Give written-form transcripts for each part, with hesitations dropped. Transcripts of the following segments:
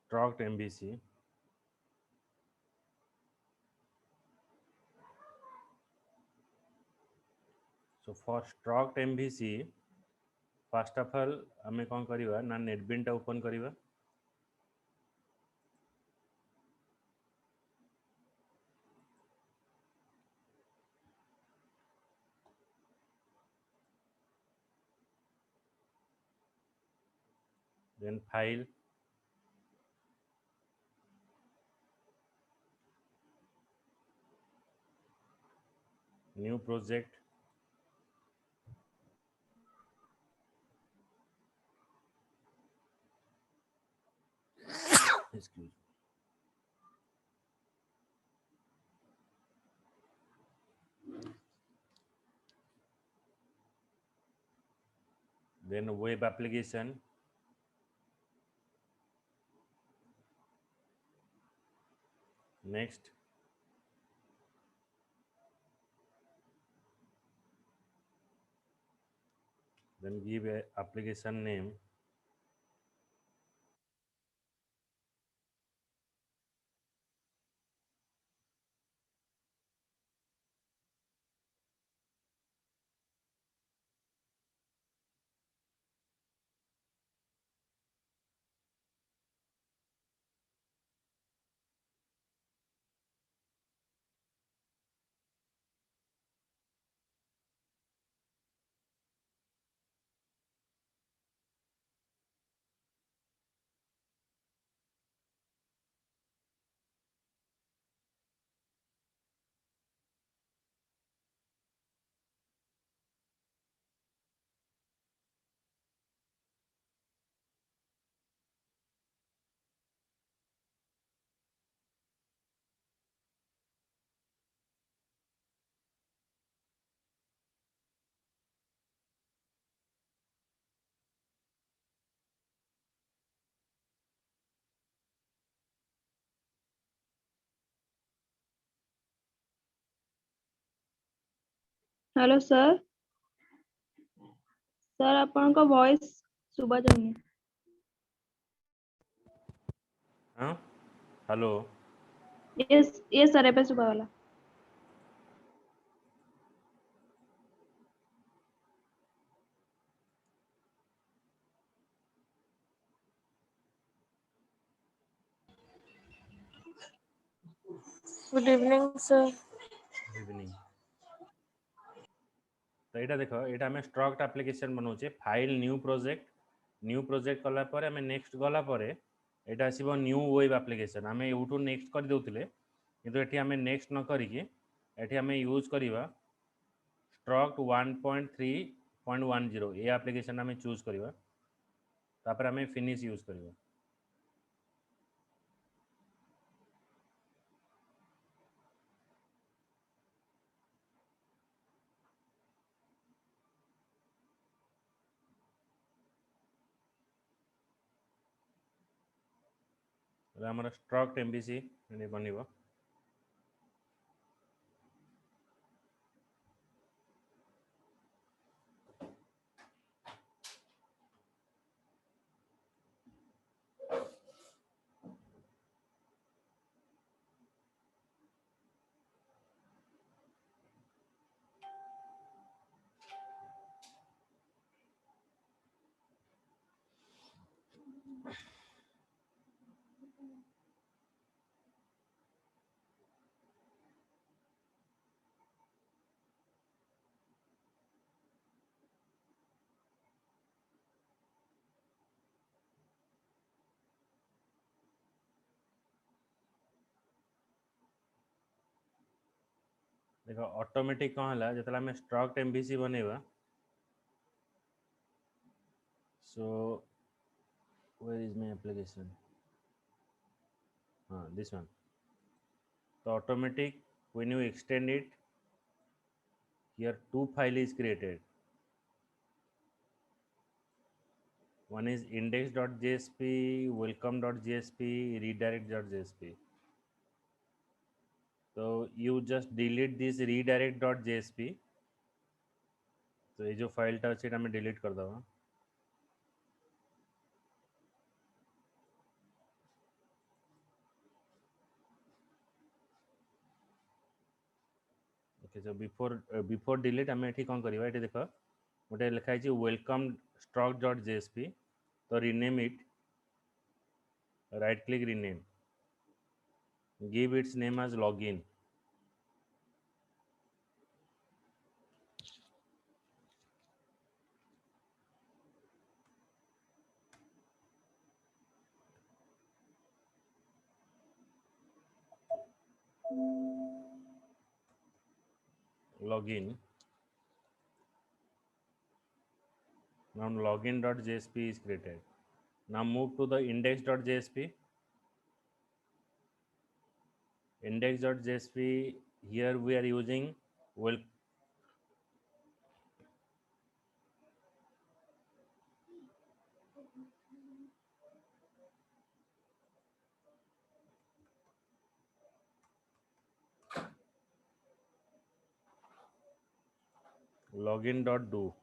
struct MVC. So for struct MVC, first of all आमे कौन करिवा ना नेटबिन टा open करिवा. Then file, new project. Excuse me. Then web application. Next. Then give a application name. Hello sir sir आपन voice सुबह जाऊनी. हाँ hello. ये sir ए पे सुबह वाला. Good evening, sir. Good evening. तो यहाँ देख ये आम स्ट्रक्ट एप्लिकेशन बनाऊे फाइल न्यू प्रोजेक्ट कलापर आम नेक्स्ट गलापर यहाँ आसो न्यू वेब एप्लिकेशन आम यूट्यूब नेक्स्ट कर दूसरे किंतु ये आम नेक्स्ट न करिकी आम यूज करवा स्ट्रक्ट 1.3.10 ये एप्लिकेशन आम चूज करवा तापर आम फिनिश यूज करवा. आमर स्ट्रक्ट MVC बनवा. देख ऑटोमेटिक कौन है जो आम स्ट्रक्ट MVC बनवा. सो where is my application? This one. So automatic when you extend it, here two file is created. One is index.jsp, welcome.jsp, redirect.jsp. So you just delete this redirect.jsp. तो ये जो file टा अच्छे हमें delete कर दवा. Okay so before delete आम ये कौन करवा ये देख गोटे लिखाई वेलकम स्ट्रक डॉट जेएसपी तो rename it right click rename give its name as login login now login.jsp is created now move to the index.jsp index.jsp here we are using well login.do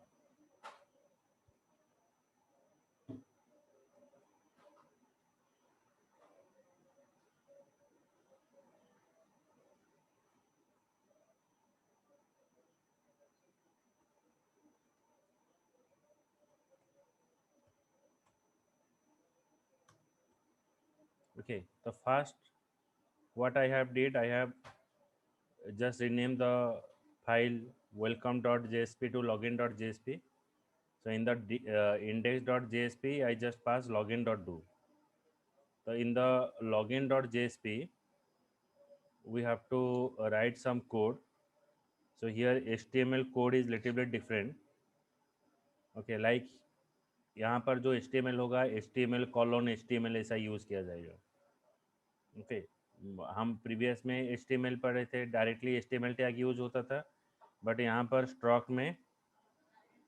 okay the first what I have did I have just rename the file welcome.jsp to login.jsp so in the index.jsp I just pass login.do so in the login.jsp we have to write some code so here html code is little bit different okay like यहाँ पर जो HTML होगा HTML colon HTML ऐसा use किया जाएगा okay हम previous में HTML पढ़े थे डायरेक्टली HTML टैग यूज होता था बट यहाँ पर स्ट्रॉक में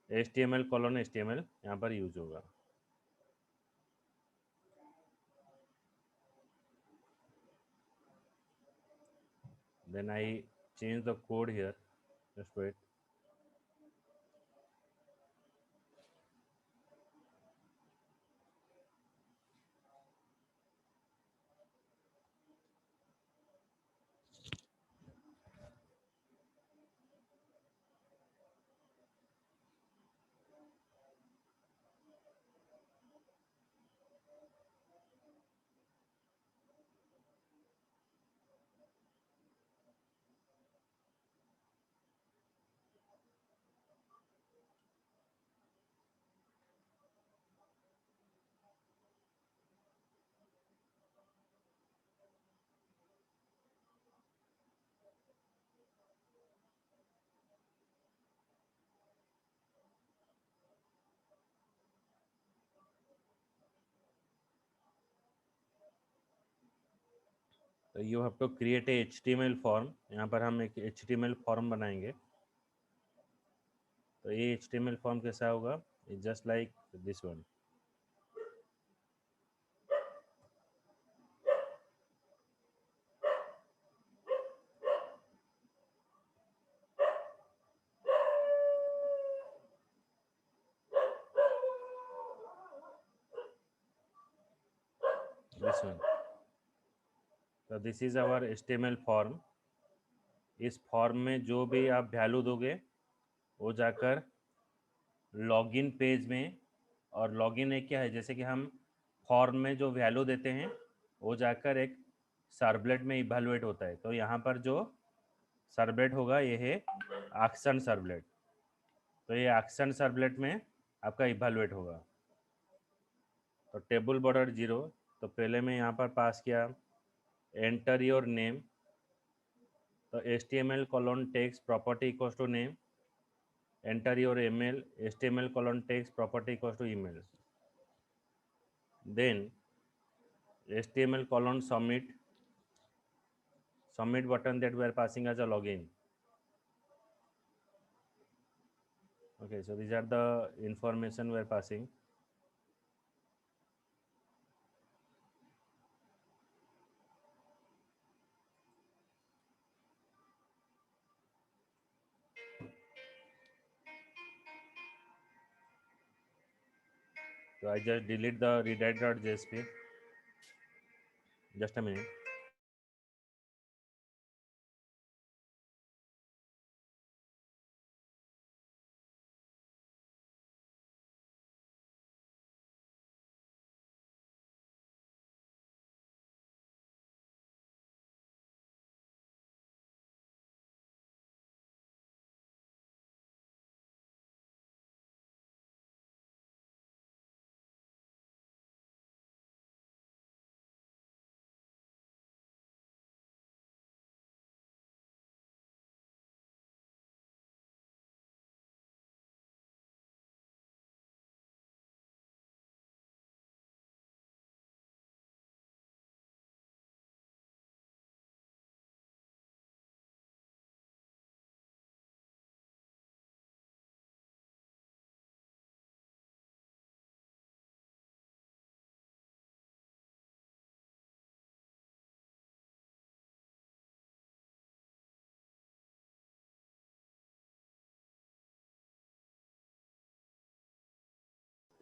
HTML कॉलोन HTML यहाँ पर यूज होगा then I change the code here just wait तो you have to create a HTML form यहाँ पर हम एक HTML फॉर्म बनाएंगे तो ये HTML फॉर्म कैसा होगा just like this one this one तो this is our HTML form इस फॉर्म में जो भी आप वैल्यू दोगे वो जाकर लॉगिन पेज में और लॉगिन एक क्या है जैसे कि हम फॉर्म में जो वैल्यू देते हैं वो जाकर एक सर्वलेट में इवैल्यूएट होता है तो यहाँ पर जो सर्वलेट होगा ये है एक्शन सर्वलेट तो ये एक्शन सर्वलेट में आपका इवैल्यूएट होगा तो टेबल बॉर्डर 0 तो पहले मैं यहाँ पर पास किया एंटर योर नेम तो HTML colon text property equals to name enter your email HTML colon text property equals to email then HTML colon submit button that we are passing as a login okay so these are the information we are passing so I just delete the redirect.jsp just a minute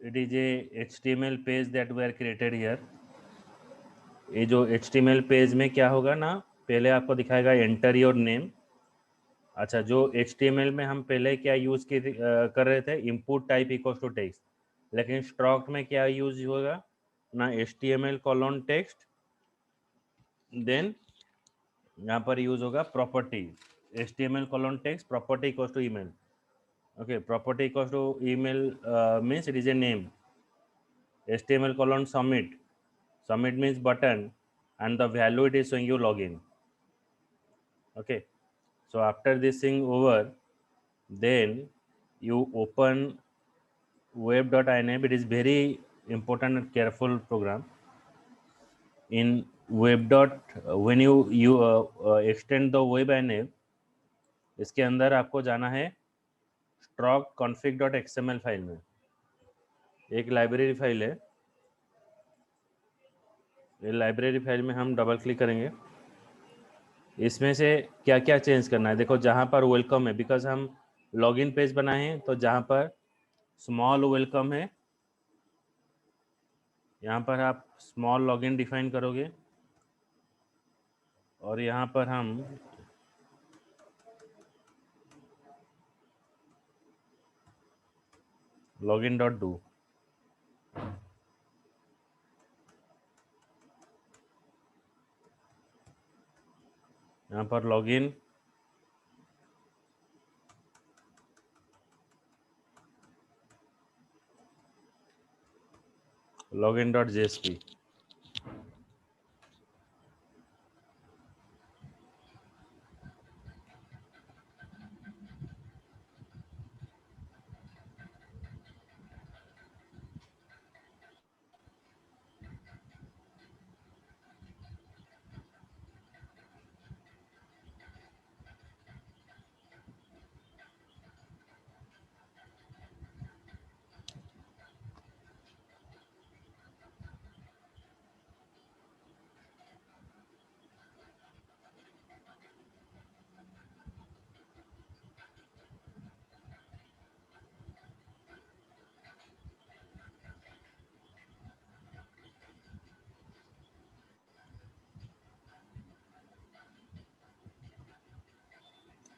it is a HTML page that were created here. ये जो HTML page में क्या होगा ना, पहले आपको दिखाएगा enter your name. अच्छा, जो HTML में हम पहले क्या यूज कर रहे थे, input type equals to text, लेकिन स्ट्रक्ट में क्या यूज होगा ना, HTML कोलन टेक्स्ट, देन यहाँ पर यूज होगा property, HTML colon text property equals to email. Okay, property equals to email means it is a name, HTML colon submit means button, and the value it is showing you login. Okay, so after this thing over, then you open web.inab. It is very important and careful program. In web dot when you extend the web inab, इसके अंदर आपको जाना है struct config.xml file में, एक library file है। ये library file में हम डबल क्लिक करेंगे, इसमें से क्या क्या चेंज करना है। देखो, जहाँ पर वेलकम है, बिकॉज हम लॉगिन पेज बनाए हैं, तो जहाँ पर स्मॉल वेलकम है, यहाँ पर आप स्मॉल लॉगिन डिफाइन करोगे, और यहाँ पर हम लॉगिन डॉट डू, यहाँ पर login, login dot JSP.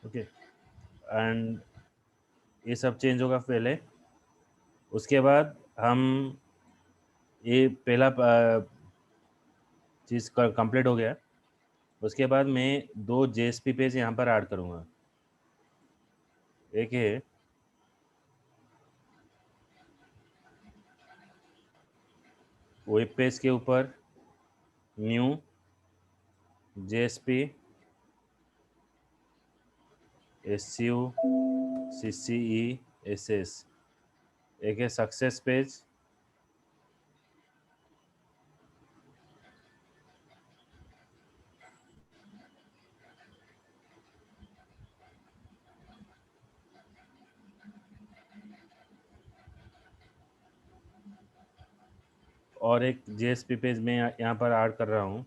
Okay, and ये सब चेंज होगा पहले। उसके बाद हम ये पहला चीज़ कंप्लीट हो गया। उसके बाद मैं 2 जेएसपी पेज यहाँ पर ऐड करूँगा। एक है वेब पेज के ऊपर new JSP SU CCE SS, एक है सक्सेस पेज, और एक जेएसपी पेज में यहाँ पर ऐड कर रहा हूँ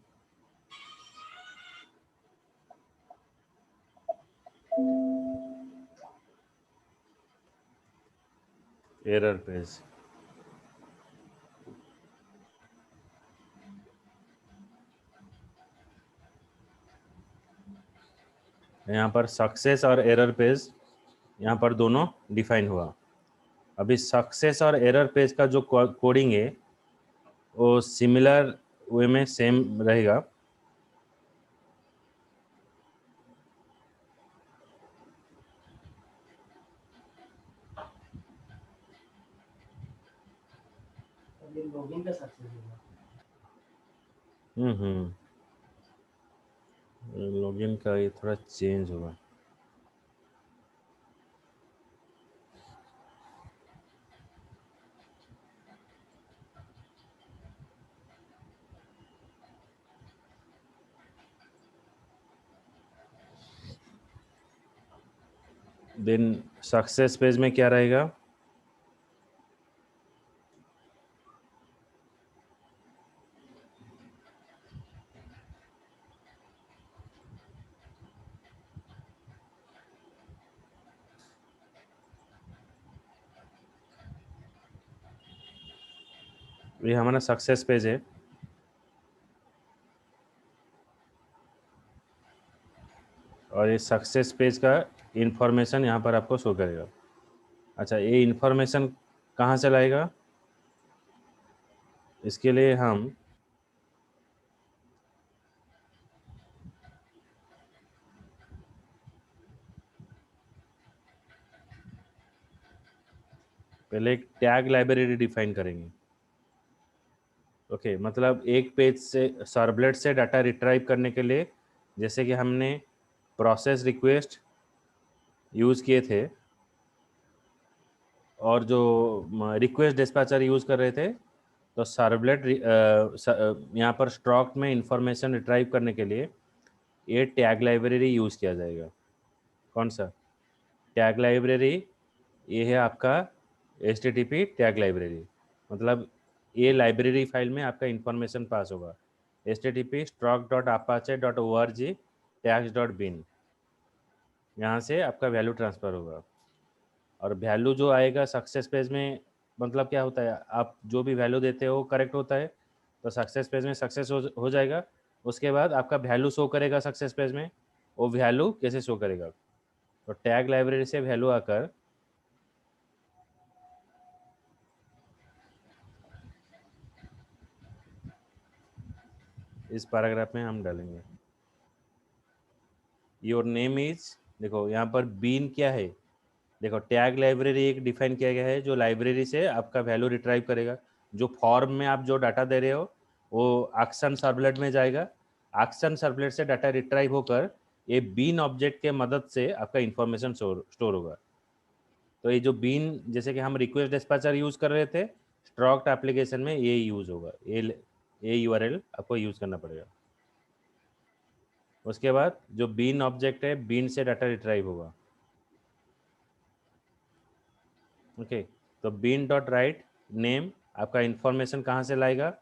एरर पेज। यहाँ पर सक्सेस और एरर पेज यहाँ पर दोनों डिफाइन हुआ। अभी सक्सेस और एरर पेज का जो कोडिंग है वो सिमिलर वे में सेम रहेगा। लॉगिन का सक्सेस होगा। लॉगिन का ये थोड़ा चेंज होगा। देन सक्सेस पेज में क्या रहेगा, ये हमारा सक्सेस पेज है। और ये सक्सेस पेज का इंफॉर्मेशन यहाँ पर आपको शो करेगा। अच्छा, ये इंफॉर्मेशन कहाँ से लाएगा? इसके लिए हम पहले एक टैग लाइब्रेरी डिफाइन करेंगे। ओके, मतलब एक पेज से सर्वलेट से डाटा रिट्राइव करने के लिए, जैसे कि हमने प्रोसेस रिक्वेस्ट यूज़ किए थे और जो रिक्वेस्ट डिस्पैचर यूज़ कर रहे थे, तो सर्वलेट यहाँ पर स्टॉक में इंफॉर्मेशन रिट्राइव करने के लिए ये टैग लाइब्रेरी यूज़ किया जाएगा। कौन सा टैग लाइब्रेरी? ये है आपका HTTP टैग लाइब्रेरी। मतलब ये लाइब्रेरी फाइल में आपका इंफॉर्मेशन पास होगा। HTTP strock.apache.org tags.bin, यहाँ से आपका वैल्यू ट्रांसफ़र होगा। और वैल्यू जो आएगा सक्सेस पेज में, मतलब क्या होता है, आप जो भी वैल्यू देते हो करेक्ट होता है तो सक्सेस पेज में सक्सेस हो जाएगा। उसके बाद आपका वैल्यू शो करेगा सक्सेस पेज में। वो वैल्यू कैसे शो करेगा? तो टैग लाइब्रेरी से वैल्यू आकर इस पैराग्राफ में हम डालेंगे। योर नेम इज, देखो यहाँ पर बीन क्या है, देखो टैग लाइब्रेरी एक डिफाइन किया गया है जो लाइब्रेरी से आपका वैल्यू रिट्राइव करेगा। जो फॉर्म में आप जो डाटा दे रहे हो वो एक्शन सर्वलेट में जाएगा। एक्शन सर्वलेट से डाटा रिट्राइव होकर ये बीन ऑब्जेक्ट के मदद से आपका इंफॉर्मेशन स्टोर होगा। तो ये जो बीन, जैसे कि हम रिक्वेस्ट डिस्पैचर यूज़ कर रहे थे, स्ट्रॉक्ड एप्लीकेशन में ये यूज़ होगा। ये URL आपको यूज़ करना पड़ेगा। उसके बाद जो बीन ऑब्जेक्ट है, बीन से डाटा रिट्राइव होगा। ओके, तो बीन डॉट राइट नेम आपका इंफॉर्मेशन कहाँ से लाएगा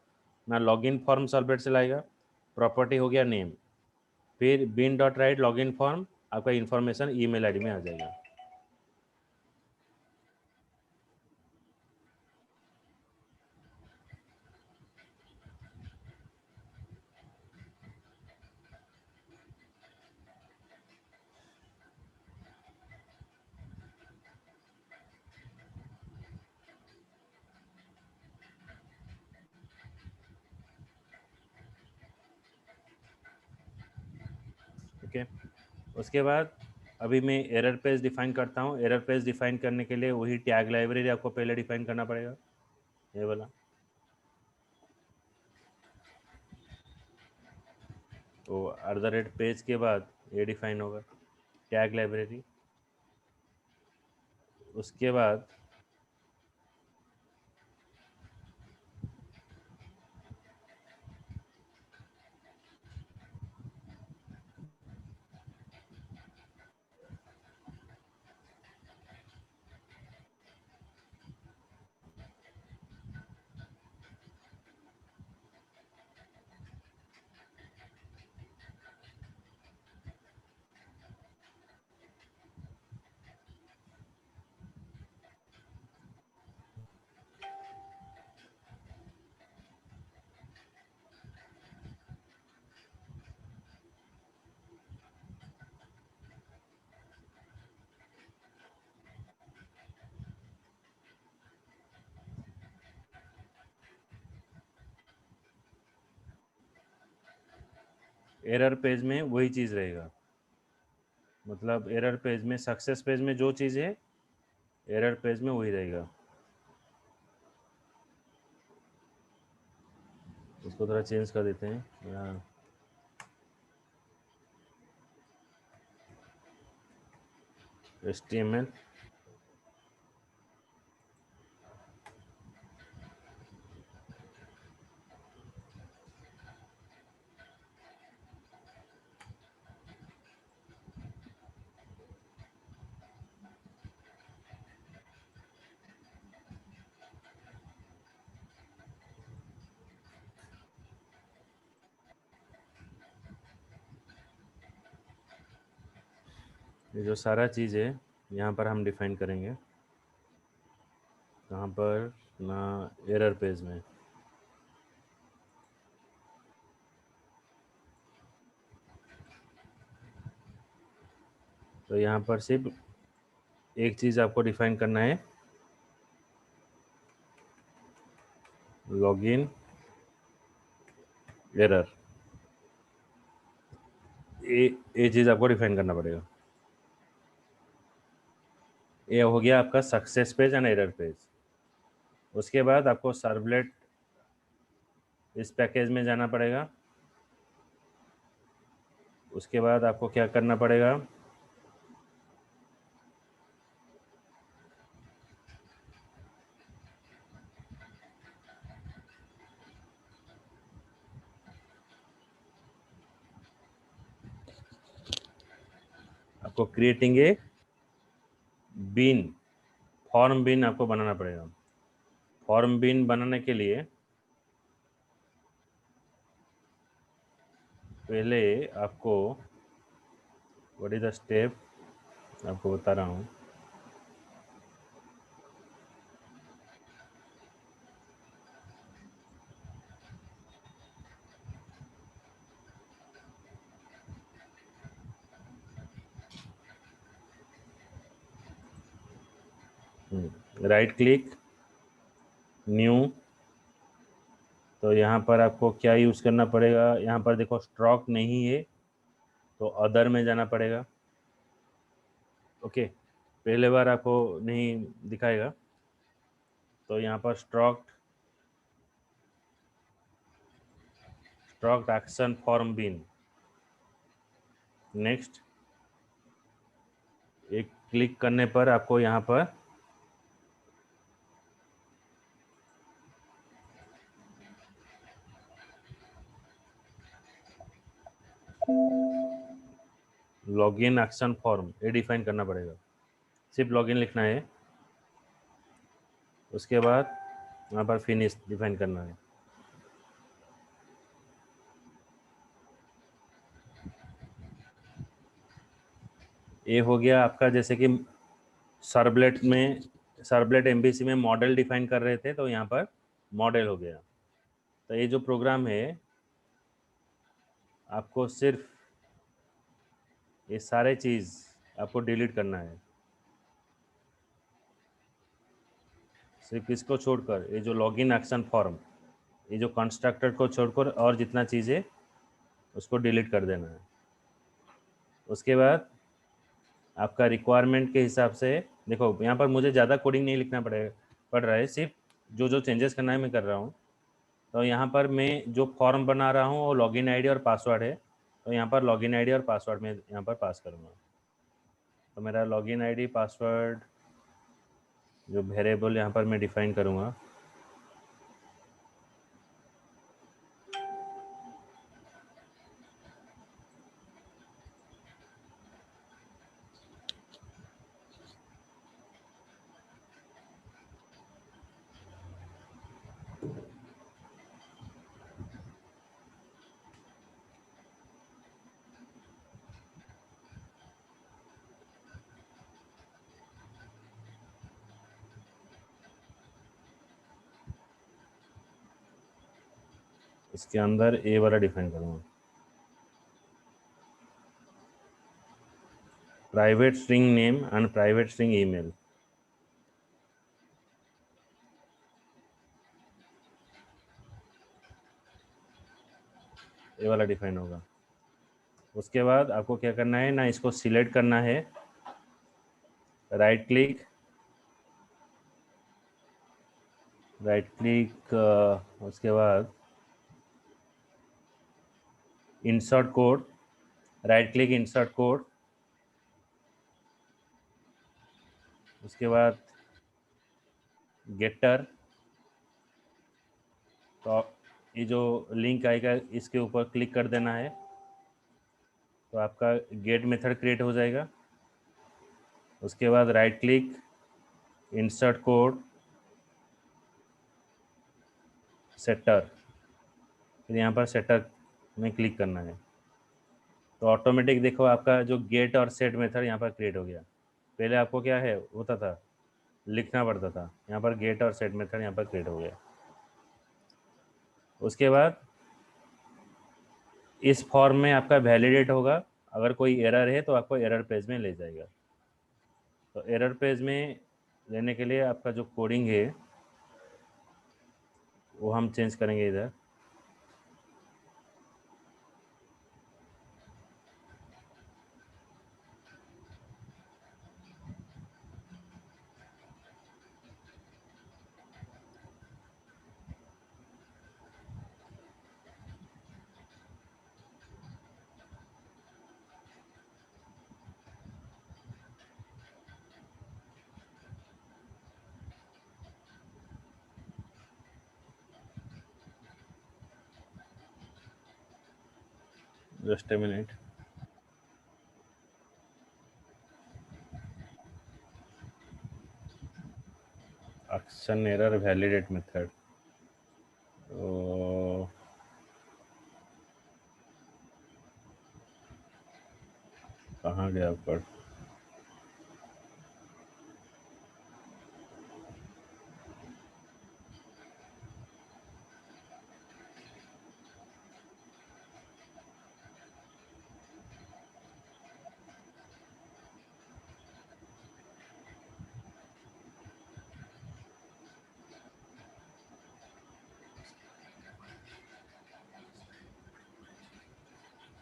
ना? लॉगिन फॉर्म सर्वलेट से लाएगा। प्रॉपर्टी हो गया नेम। फिर bean dot write login form, आपका इंफॉर्मेशन ईमेल आईडी में आ जाएगा। ओके, उसके बाद अभी मैं एरर पेज डिफाइन करता हूँ। एरर पेज डिफाइन करने के लिए वही टैग लाइब्रेरी आपको पहले डिफाइन करना पड़ेगा, ये वाला। तो @पेज के बाद ये डिफाइन होगा टैग लाइब्रेरी। उसके बाद एरर पेज में वही चीज़ रहेगा। मतलब एरर पेज में, सक्सेस पेज में जो चीज़ है एरर पेज में वही रहेगा। इसको थोड़ा चेंज कर देते हैं यहाँ। HTML ये जो सारा चीज़ है यहाँ पर हम डिफाइन करेंगे। कहाँ पर ना? एरर पेज में। तो यहाँ पर सिर्फ एक चीज़ आपको डिफाइन करना है, लॉगिन एरर, ये चीज़ आपको डिफाइन करना पड़ेगा। ये हो गया आपका success page and error page. उसके बाद आपको सर्वलेट इस पैकेज में जाना पड़ेगा। उसके बाद आपको क्या करना पड़ेगा, आपको creating a bean, form bean आपको बनाना पड़ेगा। फॉर्म बीन बनाने के लिए पहले आपको व्हाट इज द स्टेप आपको बता रहा हूँ। राइट क्लिक, न्यू, तो यहाँ पर आपको क्या यूज़ करना पड़ेगा, यहाँ पर देखो स्ट्रोक नहीं है तो अदर में जाना पड़ेगा। ओके, पहले बार आपको नहीं दिखाएगा, तो यहाँ पर struts action form bean, next, एक क्लिक करने पर आपको यहाँ पर लॉगिन एक्शन फॉर्म ये डिफाइन करना पड़ेगा। सिर्फ लॉगिन लिखना है। उसके बाद यहाँ पर फिनिश डिफाइन करना है। ये हो गया आपका, जैसे कि सर्वलेट एमबीसी में मॉडल डिफाइन कर रहे थे, तो यहाँ पर मॉडल हो गया। तो ये जो प्रोग्राम है आपको सिर्फ ये सारे चीज़ आपको डिलीट करना है, सिर्फ इसको छोड़कर, ये जो लॉगिन एक्शन फॉर्म, ये जो कंस्ट्रक्टर को छोड़कर और जितना चीज़ें उसको डिलीट कर देना है। उसके बाद आपका रिक्वायरमेंट के हिसाब से देखो, यहाँ पर मुझे ज़्यादा कोडिंग नहीं लिखना पड़ रहा है, सिर्फ जो चेंजेस करना है मैं कर रहा हूँ। तो यहाँ पर मैं जो फॉर्म बना रहा हूँ वो लॉगिन आईडी और पासवर्ड है, तो यहाँ पर लॉगिन आईडी और पासवर्ड में यहाँ पर पास करूँगा। तो मेरा लॉगिन आईडी पासवर्ड जो वेरिएबल यहाँ पर मैं डिफाइन करूँगा, इसके अंदर ए वाला डिफाइन करूँगा, private string name and private string email. ये वाला डिफाइन होगा। उसके बाद आपको क्या करना है ना, इसको सिलेक्ट करना है, राइट क्लिक, उसके बाद insert code, right click insert code, उसके बाद गेटर, तो ये जो लिंक आएगा इसके ऊपर क्लिक कर देना है, तो आपका गेट मेथड क्रिएट हो जाएगा। उसके बाद right click insert code setter, फिर यहाँ पर सेटर में क्लिक करना है, तो ऑटोमेटिक देखो आपका जो गेट और सेट मेथड यहाँ पर क्रिएट हो गया। पहले आपको क्या है होता था, लिखना पड़ता था, यहाँ पर गेट और सेट मेथड यहाँ पर क्रिएट हो गया। उसके बाद इस फॉर्म में आपका वैलिडेट होगा अगर कोई एरर है तो आपको एरर पेज में ले जाएगा। तो एरर पेज में लेने के लिए आपका जो कोडिंग है वो हम चेंज करेंगे इधर। Just a minute. Action error validate method, तो कहाँ गया पर?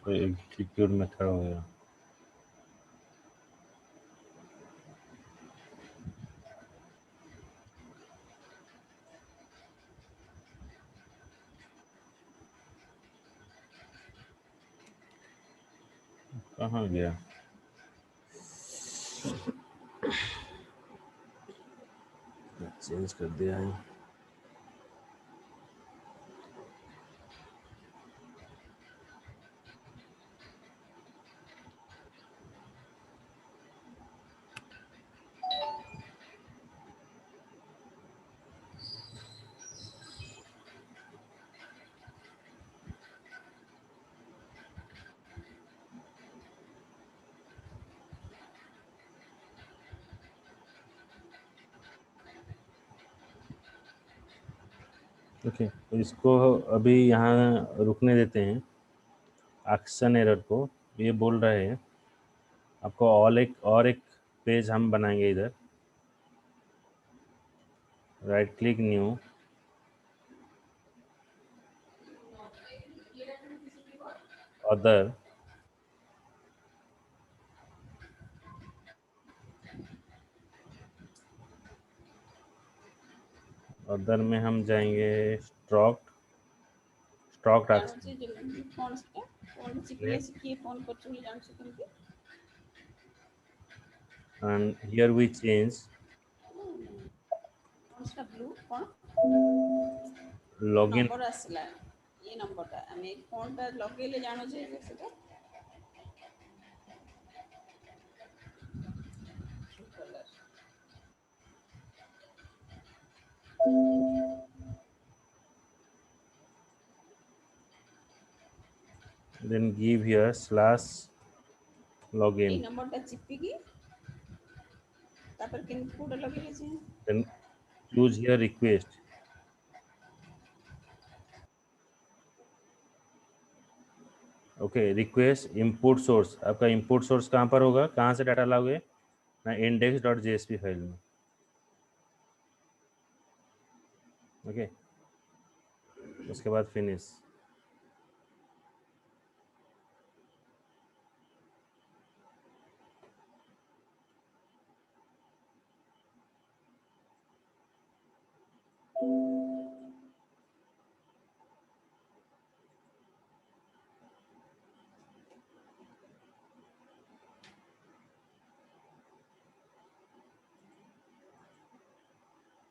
तो एग्जीक्यूट मेथड हो गया। कहाँ गया? चेंज कर दिया है। ओके, तो इसको अभी यहाँ रुकने देते हैं। एक्शन एरर को ये बोल रहे हैं आपको एक पेज हम बनाएंगे इधर। Right click new, other, other में हम जाएंगे स्टॉक ଜାଣୁଛି ଯେମିତି କ'ଣ ସେଟା କ'ଣ ଶିଖିଲେ ଶିଖିଏ ଫୋନ୍ କରୁଛୁ ବୋଲି ଜାଣୁଛୁ କେମିତି? and here we change କ'ଣ ସେଟା ବ୍ଲୁ କ'ଣ login ନମ୍ବର ଆସିଲା ଏ ନମ୍ବରଟା ଆମେ କ'ଣଟା ଲଗେଇଲେ ଜାଣୁଛେ ଯେ ସେଟା then give here slash ଏଇ login, ନମ୍ବରଟା ଚିପିକି ତାପରେ କେମିତି କୋଉଟା ଲଗେଇଲେ ଯେ then choose here request, okay. Request input source, आपका इनपुट सोर्स कहाँ पर होगा, कहाँ से डाटा लाओगे ना, index.jsp फाइल में। ओके, उसके बाद फिनिश।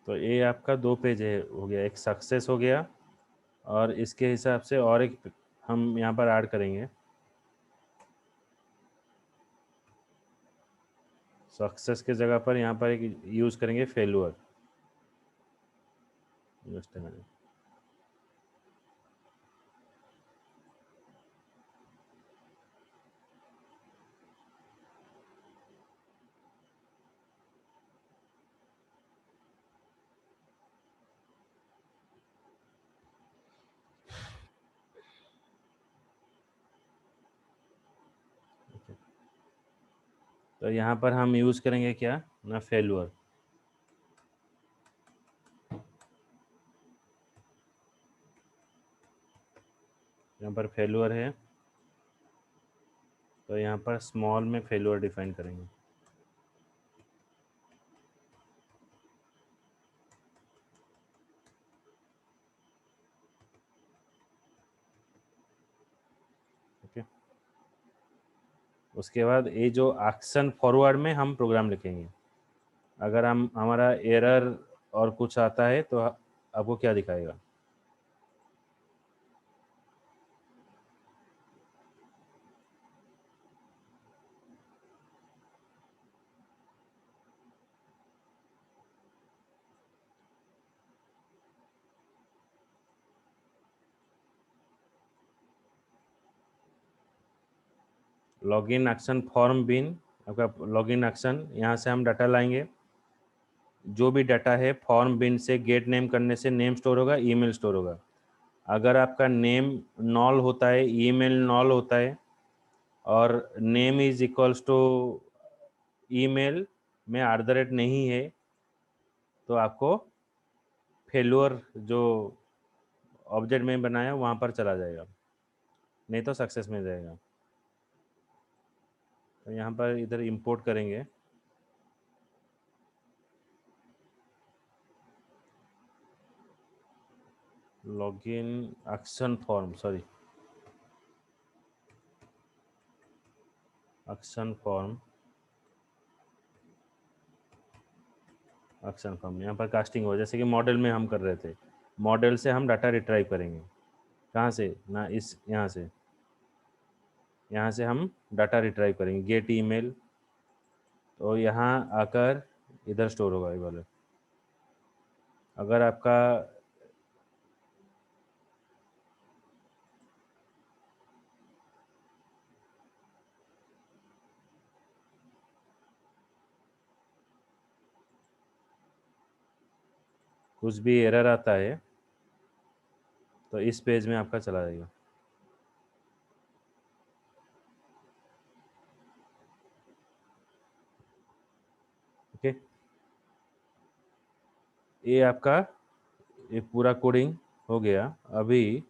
तो ये आपका 2 पेज है हो गया, एक सक्सेस हो गया और इसके हिसाब से और एक हम यहाँ पर ऐड करेंगे। सक्सेस के जगह पर यहाँ पर एक यूज़ करेंगे फेलुअर। जस्ट मिनट, तो यहाँ पर हम यूज़ करेंगे क्या ना, फेलुअर। यहाँ पर फेलुअर है, तो यहाँ पर स्मॉल में फेलुअर डिफाइन करेंगे। ओके, उसके बाद ये जो एक्शन फॉरवर्ड में हम प्रोग्राम लिखेंगे। अगर हम हमारा एरर और कुछ आता है तो आपको क्या दिखाएगा। लॉगिन एक्शन फॉर्म बिन, आपका लॉगिन एक्शन, यहाँ से हम डाटा लाएंगे। जो भी डाटा है फॉर्म बिन से गेट नेम करने से नेम स्टोर होगा, ईमेल स्टोर होगा। अगर आपका नेम नॉल होता है, ईमेल नॉल होता है, और name is equals to email में @ नहीं है, तो आपको फेलुअर जो ऑब्जेक्ट में बनाया वहाँ पर चला जाएगा, नहीं तो सक्सेस में जाएगा। तो यहाँ पर इधर इंपोर्ट करेंगे। Login action form, sorry, action form, action form. यहाँ पर कास्टिंग हो, जैसे कि मॉडल में हम कर रहे थे, मॉडल से हम डाटा रिट्राइव करेंगे। कहाँ से ना, इस यहाँ से हम डाटा रिट्राइव करेंगे, गेट ईमेल। तो यहाँ आकर इधर स्टोर होगा ये वाला। अगर आपका कुछ भी एरर आता है तो इस पेज में आपका चला जाएगा। ओके, ये आपका ये पूरा कोडिंग हो गया। अभी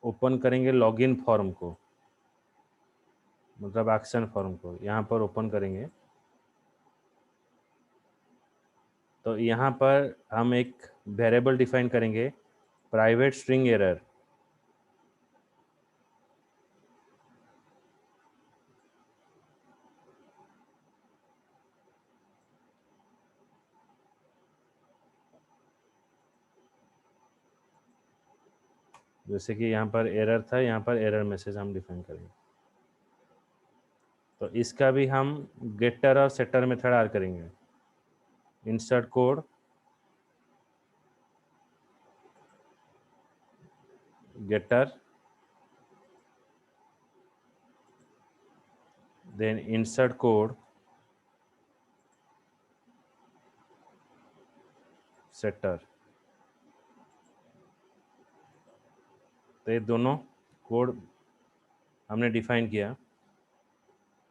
ओपन करेंगे लॉगिन फॉर्म को, मतलब एक्शन फॉर्म को यहाँ पर ओपन करेंगे। तो यहाँ पर हम एक वेरिएबल डिफाइन करेंगे, प्राइवेट स्ट्रिंग एरर। जैसे कि यहाँ पर एरर था, यहाँ पर एरर मैसेज हम डिफाइन करेंगे। तो इसका भी हम गेटर और सेटर मेथड ऐड करेंगे। Insert code, getter, then insert code, setter. तो ये दोनों कोड हमने डिफाइन किया।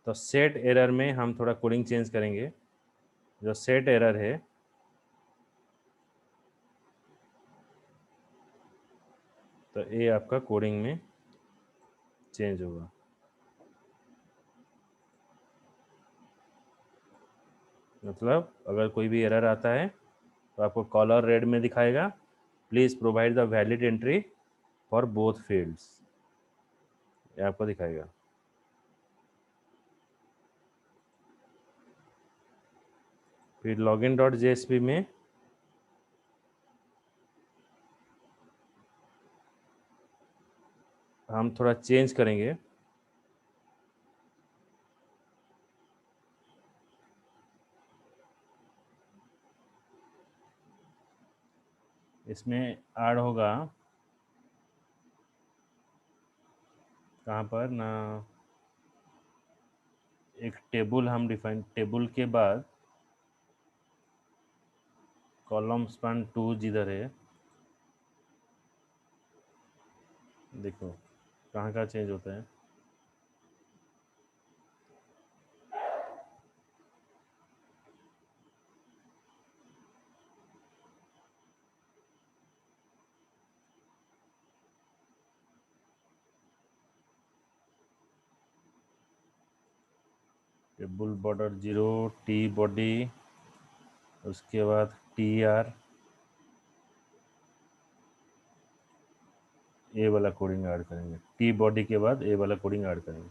तो सेट एरर में हम थोड़ा कोडिंग चेंज करेंगे। जो सेट एरर है, तो ये आपका कोडिंग में चेंज होगा। मतलब अगर कोई भी एरर आता है तो आपको कॉलर रेड में दिखाएगा, please provide the valid entry for both fields, ये आपको दिखाएगा। फिर login.jsp में हम थोड़ा चेंज करेंगे। इसमें ऐड होगा कहाँ पर ना, एक टेबल हम डिफाइन, टेबल के बाद कॉलम स्पैन 2 जिधर है, देखो कहाँ का चेंज होता है। टेबल बॉर्डर 0, टी बॉडी, उसके बाद टी आर, ए वाला कोडिंग ऐड करेंगे। टी बॉडी के बाद ए वाला कोडिंग ऐड करेंगे।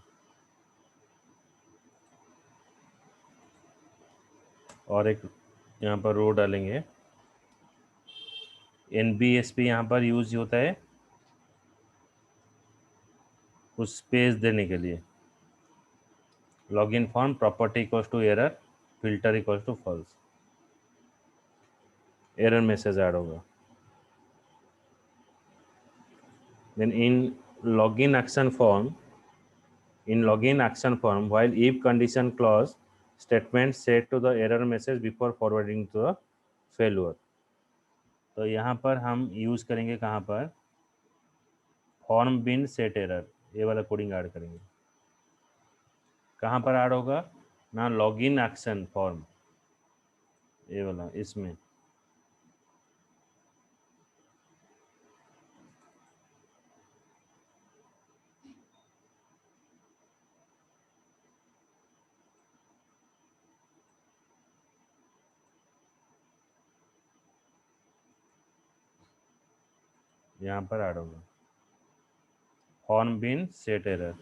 और एक यहाँ पर रो डालेंगे। NBSP यहाँ पर यूज होता है कुछ स्पेस देने के लिए। Login form property equals to error, filter equals to false, error message add होगा। Then in login action form while if condition clause statement set to the error message before forwarding to the failure, तो यहाँ पर हम use करेंगे कहाँ पर, form been set error, ये वाला कोडिंग ऐड करेंगे। कहाँ पर ऐड होगा ना, लॉगिन एक्शन फॉर्म, ये वाला, इसमें यहाँ पर ऐड होगा form been set error.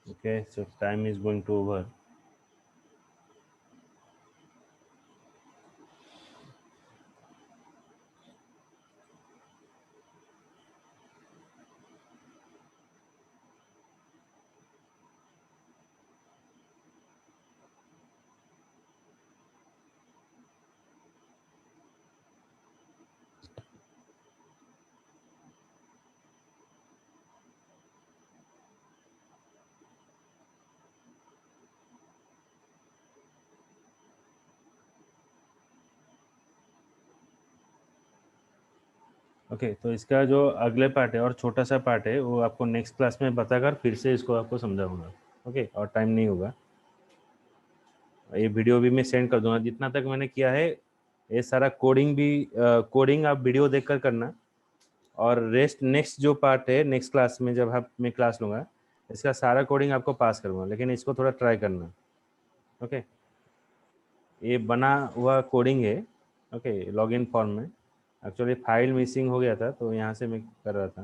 Okay, so time is going to over. Okay तो इसका जो अगले पार्ट है और छोटा सा पार्ट है वो आपको नेक्स्ट क्लास में बताकर फिर से इसको आपको समझाऊंगा। ओके, और टाइम नहीं होगा, ये वीडियो भी मैं सेंड कर दूंगा। जितना तक मैंने किया है ये सारा कोडिंग भी कोडिंग आप वीडियो देखकर करना, और रेस्ट नेक्स्ट जो पार्ट है नेक्स्ट क्लास में जब आप मैं क्लास लूँगा इसका सारा कोडिंग आपको पास करूँगा, लेकिन इसको थोड़ा ट्राई करना। ओके, ये बना हुआ कोडिंग है। ओके, लॉगिन फॉर्म में एक्चुअली फाइल मिसिंग हो गया था तो यहाँ से मैं कर रहा था।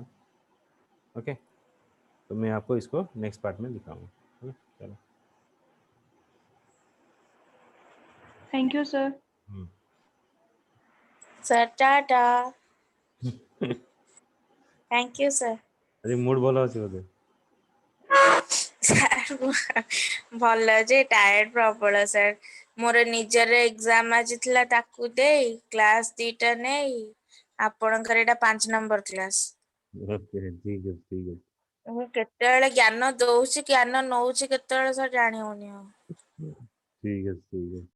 ओके, तो मैं आपको इसको नेक्स्ट पार्ट में दिखाऊंगा। ओके, चलो, thank you sir. Sir Tata. Thank you sir. अरे मूड भल अच्छे बोधे। सर भल जे टायर्ड प्रबल सर, मोर निजर एग्जाम आज थिला ताकू दे क्लास 2टा नहीं, आपणकर एटा 5 नंबर क्लास। ओके, ठीक है ठीक है। ମୁଁ କେତେବେଳେ ଜ୍ଞାନ ଦଉଛି ଜ୍ଞାନ ନଉଛି କେତେବେଳେ ସर ଜାଣି ହଉନି। ठीक है ठीक है।